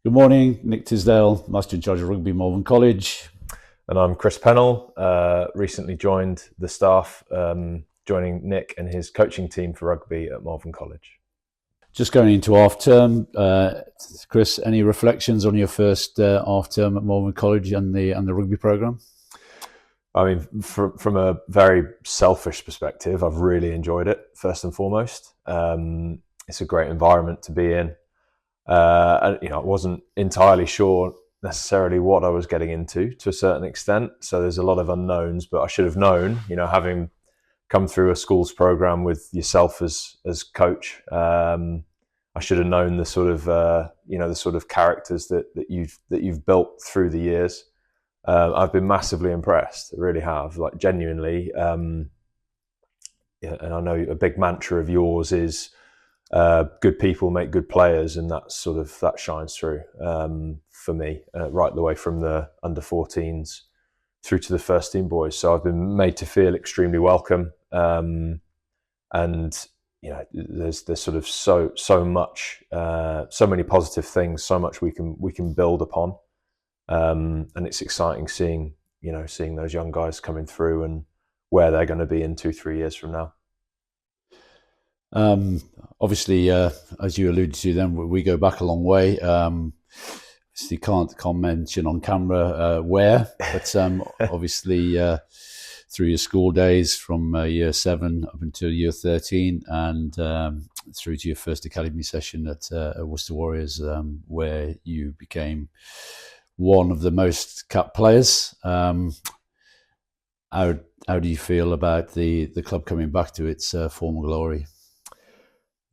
Good morning, Nick Tisdale, Master in Charge of Rugby, Malvern College. And I'm Chris Pennell, recently joined the staff, joining Nick and his coaching team for rugby at Malvern College. Just going into half term, Chris, any reflections on your first half term at Malvern College and the rugby program? I mean, from a very selfish perspective, I've really enjoyed it, first and foremost. It's a great environment to be in. And, I wasn't entirely sure necessarily what I was getting into to a certain extent. So there's a lot of unknowns, but I should have known, having come through a schools program with yourself as coach. I should have known the sort of the sort of characters that you've built through the years. I've been massively impressed. I really have, like genuinely. Yeah, and I know a big mantra of yours is good people make good players, and that shines through for me right the way from the under-14s through to the first team boys. So I've been made to feel extremely welcome, and there's sort of so much, so many positive things, so much we can build upon, and it's exciting seeing those young guys coming through and where they're going to be in 2-3 years from now. Obviously, as you alluded to, then we go back a long way. Obviously, can't mention on camera where, but obviously through your school days from year 7 up until year 13, and through to your first academy session at Worcester Warriors, where you became one of the most capped players. How do you feel about the club coming back to its former glory?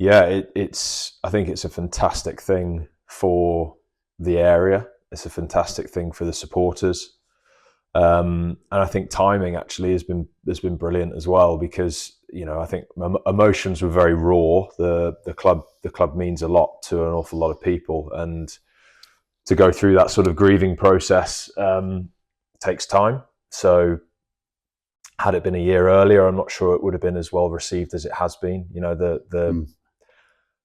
Yeah, I think it's a fantastic thing for the area. It's a fantastic thing for the supporters, and I think timing actually has been brilliant as well, because I think emotions were very raw. The club means a lot to an awful lot of people, and to go through that sort of grieving process takes time. So had it been a year earlier, I'm not sure it would have been as well received as it has been.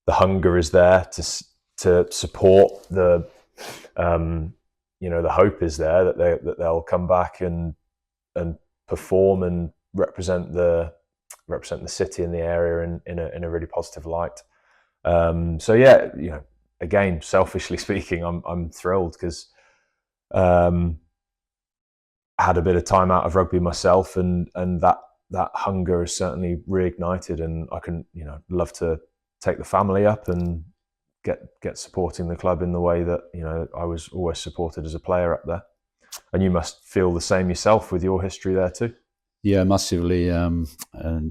The hunger is there to support the the hope is there that they'll come back and perform and represent the city and the area in a really positive light. So yeah, again, selfishly speaking, I'm thrilled because I had a bit of time out of rugby myself, and that hunger is certainly reignited, and I can love to take the family up and get supporting the club in the way that I was always supported as a player up there. And you must feel the same yourself with your history there too. Yeah, massively. And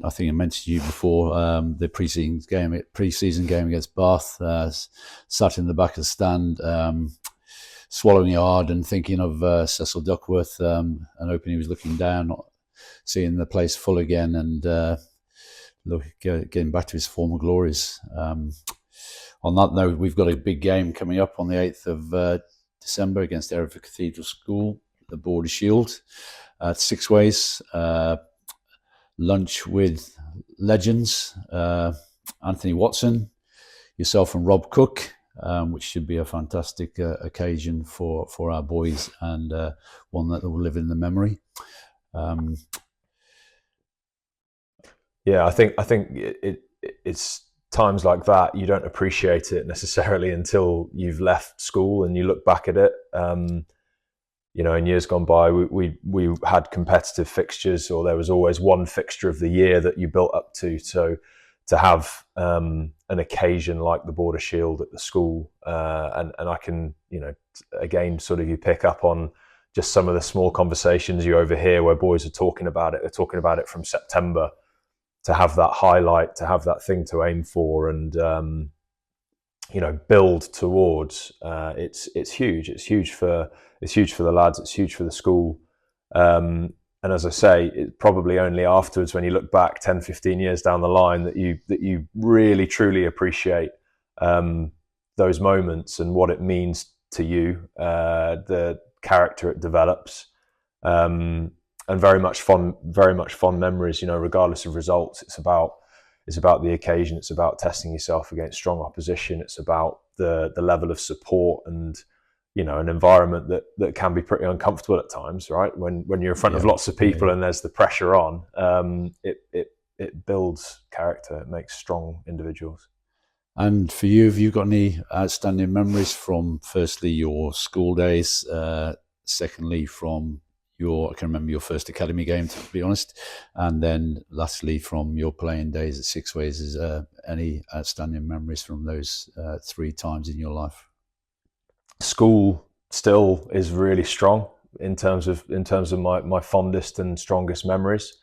I think I mentioned to you before, the pre-season game against Bath, sat in the back of the stand, swallowing hard and thinking of Cecil Duckworth, and hoping he was looking down, seeing the place full again, and getting back to his former glories. On that note, we've got a big game coming up on the 8th of December against Hereford Cathedral School, the Border Shield, at Six Ways. Lunch with legends, Anthony Watson, yourself and Rob Cook, which should be a fantastic occasion for our boys, and one that will live in the memory. Yeah, I think it's times like that you don't appreciate it necessarily until you've left school and you look back at it. In years gone by, we had competitive fixtures, or there was always one fixture of the year that you built up to. So to have an occasion like the Border Shield at the school, and I can again sort of you pick up on just some of the small conversations you overhear where boys are talking about it. They're talking about it from September. To have that highlight, to have that thing to aim for, and build towards, it's huge. It's huge for the lads. It's huge for the school. And as I say, it's probably only afterwards, when you look back 10, 15 years down the line, that you really truly appreciate those moments and what it means to you, the character it develops. And very much fond memories, regardless of results. It's about It's about the occasion. It's about testing yourself against strong opposition. It's about the level of support and, you know, an environment that can be pretty uncomfortable at times, right? When you're in front of lots of people and there's the pressure on, it builds character. It makes strong individuals. And for you, have you got any outstanding memories from, firstly, your school days, secondly, from I can remember your first academy game, to be honest, and then lastly, from your playing days at Six Ways, is any outstanding memories from those 3 times in your life? School still is really strong in terms of my fondest and strongest memories,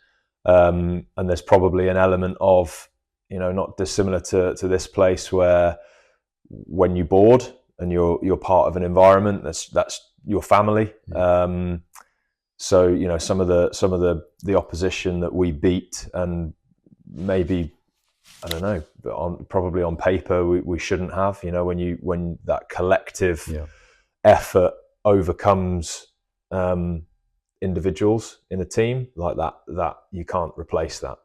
and there's probably an element of, you know, not dissimilar to this place, where when you're bored and you're part of an environment that's your family. So, you know, some of the opposition that we beat, and maybe, I don't know, but probably on paper we shouldn't have. You know, when that collective effort overcomes individuals in a team like that you can't replace that,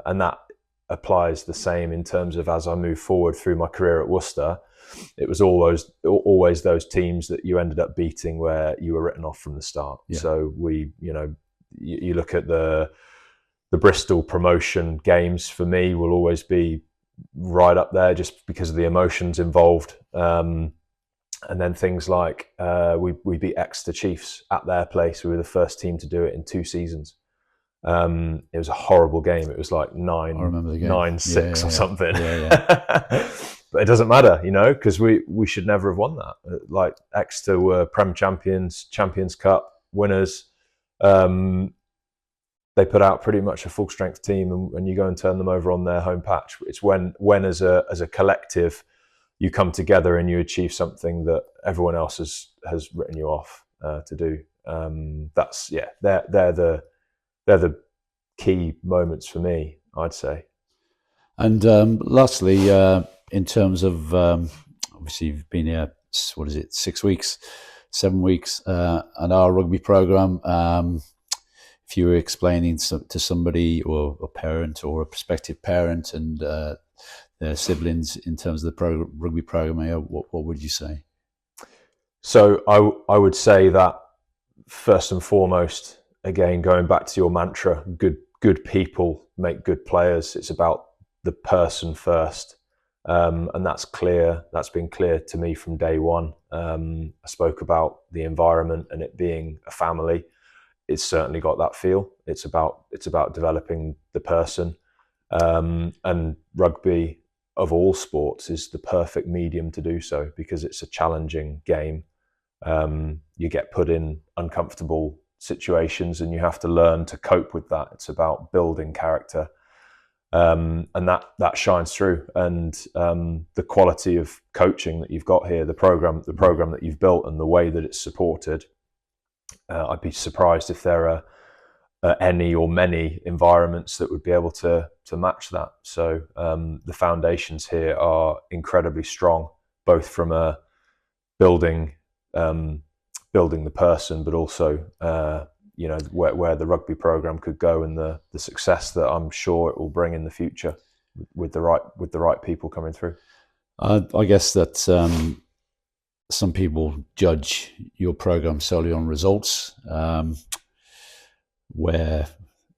and that applies the same in terms of, as I move forward through my career at Worcester, it was always those teams that you ended up beating where you were written off from the start. So we, you know, you look at the Bristol promotion games, for me, will always be right up there, just because of the emotions involved. And then things like we beat Exeter Chiefs at their place. We were the first team to do it in 2 seasons. It was a horrible game. It was like 9-6 or something. But it doesn't matter, you know, because we should never have won that. Like, Exeter were Prem champions, Champions Cup winners. They put out pretty much a full strength team, and you go and turn them over on their home patch. It's when as a collective you come together and you achieve something that everyone else has written you off to do. They're the key moments for me, I'd say. And lastly, in terms of, obviously you've been here, 6 weeks, 7 weeks, and our rugby program, if you were explaining to somebody, or a parent or a prospective parent, and their siblings, in terms of the rugby program here, what would you say? So I would say that, first and foremost, again, going back to your mantra, good people make good players. It's about the person first, and that's clear. That's been clear to me from day one. I spoke about the environment and it being a family. It's certainly got that feel. It's about developing the person, and rugby, of all sports, is the perfect medium to do so, because it's a challenging game. You get put in uncomfortable situations and you have to learn to cope with that. It's about building character, and that shines through. And the quality of coaching that you've got here, the program that you've built, and the way that it's supported, I'd be surprised if there are any or many environments that would be able to match that. So the foundations here are incredibly strong, both from a building the person, but also you know, where the rugby program could go, and the success that I'm sure it will bring in the future with the right people coming through. I guess that some people judge your program solely on results, where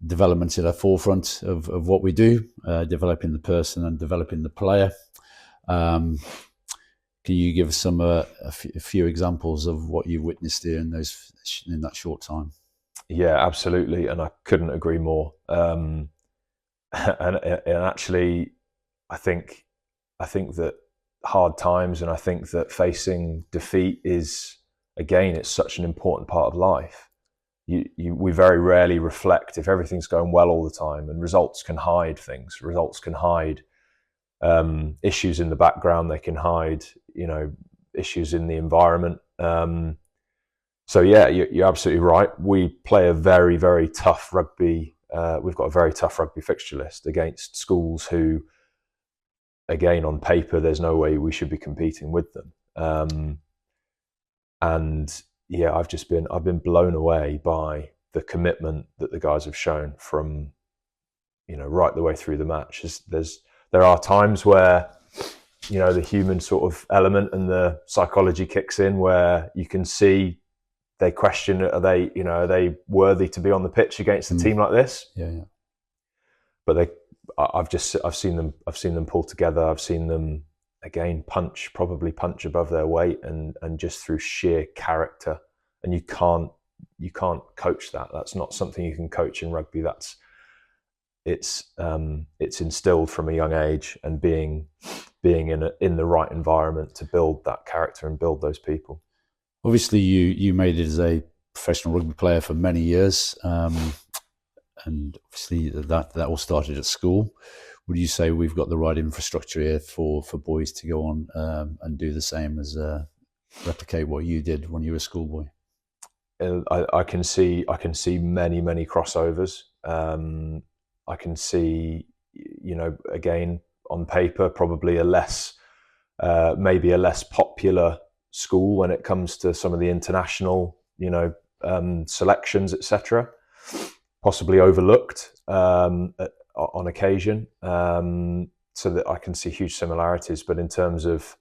development's at the forefront of what we do, developing the person and developing the player. Can you give us a few examples of what you've witnessed here in that short time? Yeah, absolutely, and I couldn't agree more. And actually, I think that hard times, and I think that facing defeat is, again, it's such an important part of life. We very rarely reflect if everything's going well all the time, and results can hide things. Results can hide issues in the background. They can hide, you know, issues in the environment. So yeah, you're absolutely right. We play a very, very tough rugby. We've got a very tough rugby fixture list against schools who, again, on paper, there's no way we should be competing with them. And yeah, I've been blown away by the commitment that the guys have shown from, right the way through the match. There are times where, the human sort of element and the psychology kicks in, where you can see they question, are they worthy to be on the pitch against a team like this? Yeah. But I've seen them pull together. I've seen them again probably punch above their weight, and just through sheer character. And you can't coach that. That's not something you can coach in rugby. It's instilled from a young age, and being in the right environment to build that character and build those people. Obviously, you made it as a professional rugby player for many years, and obviously that all started at school. Would you say we've got the right infrastructure here for boys to go on and do the same as replicate what you did when you were a schoolboy? I can see many crossovers. I can see, again, on paper, probably maybe a less popular school when it comes to some of the international, selections, etc. Possibly overlooked on occasion, so that I can see huge similarities. But in terms of,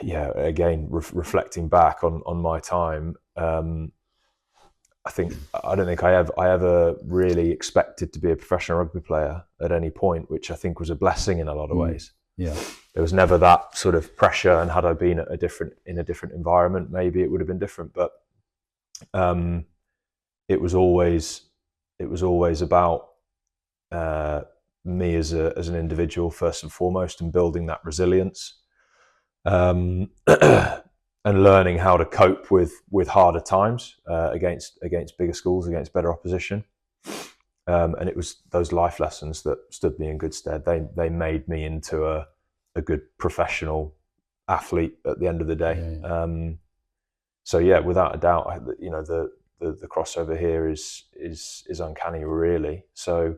again, reflecting back on my time, I don't think I ever really expected to be a professional rugby player at any point, which I think was a blessing in a lot of ways. Yeah, there was never that sort of pressure, and had I been in a different environment, maybe it would have been different. But it was always about me as an individual first and foremost, and building that resilience, and learning how to cope with harder times against bigger schools, against better opposition. And it was those life lessons that stood me in good stead. They made me into a good professional athlete at the end of the day. Yeah. So without a doubt, the crossover here is uncanny, really. So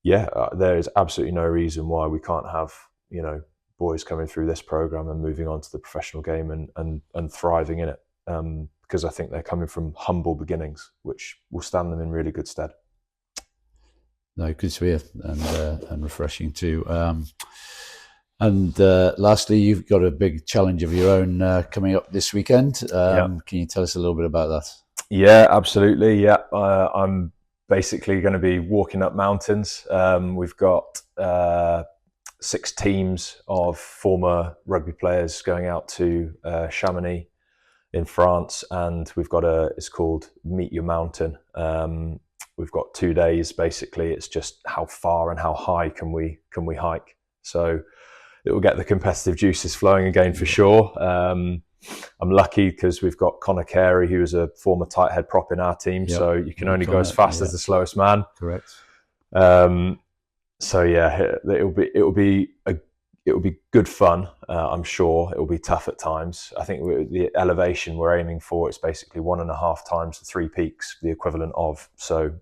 there is absolutely no reason why we can't have boys coming through this program and moving on to the professional game and thriving in it, because I think they're coming from humble beginnings, which will stand them in really good stead. No, good to hear, and refreshing too. And lastly, you've got a big challenge of your own coming up this weekend. Can you tell us a little bit about that? Yeah, absolutely. Yeah, I'm basically going to be walking up mountains. We've got 6 teams of former rugby players going out to Chamonix in France, and we've got it's called Meet Your Mountain. We've got 2 days. Basically, it's just how far and how high can we hike. So it will get the competitive juices flowing again for sure. I'm lucky because we've got Connor Carey, who is a former tight head prop in our team. So you can only go as fast as the slowest man. Correct. So it'll be good fun. I'm sure it will be tough at times. I think the elevation we're aiming for is basically 1.5 times the 3 peaks, the equivalent of. So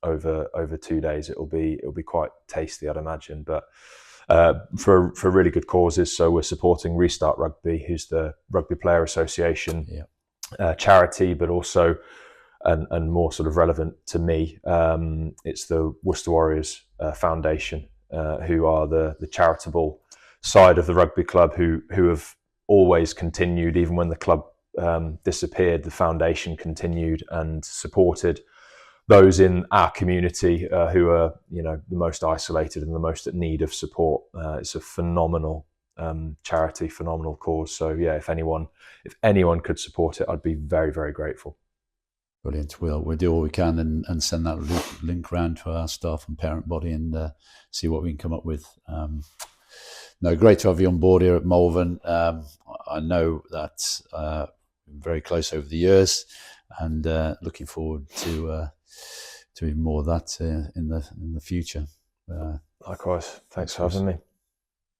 over 2 days, it'll be quite tasty, I'd imagine. But for really good causes. So we're supporting Restart Rugby, who's the Rugby Player Association charity, but also and more sort of relevant to me, it's the Worcester Warriors Foundation, who are the charitable side of the rugby club, who have always continued, even when the club disappeared. The foundation continued and supported those in our community who are, the most isolated and the most at need of support. It's a phenomenal charity, phenomenal cause. So if anyone could support it, I'd be very, very grateful. Brilliant. We'll do all we can and send that link around to our staff and parent body and see what we can come up with. No, great to have you on board here at Malvern. I know that we're very close over the years, and looking forward to even more of that in the future. Likewise. Thanks for having me.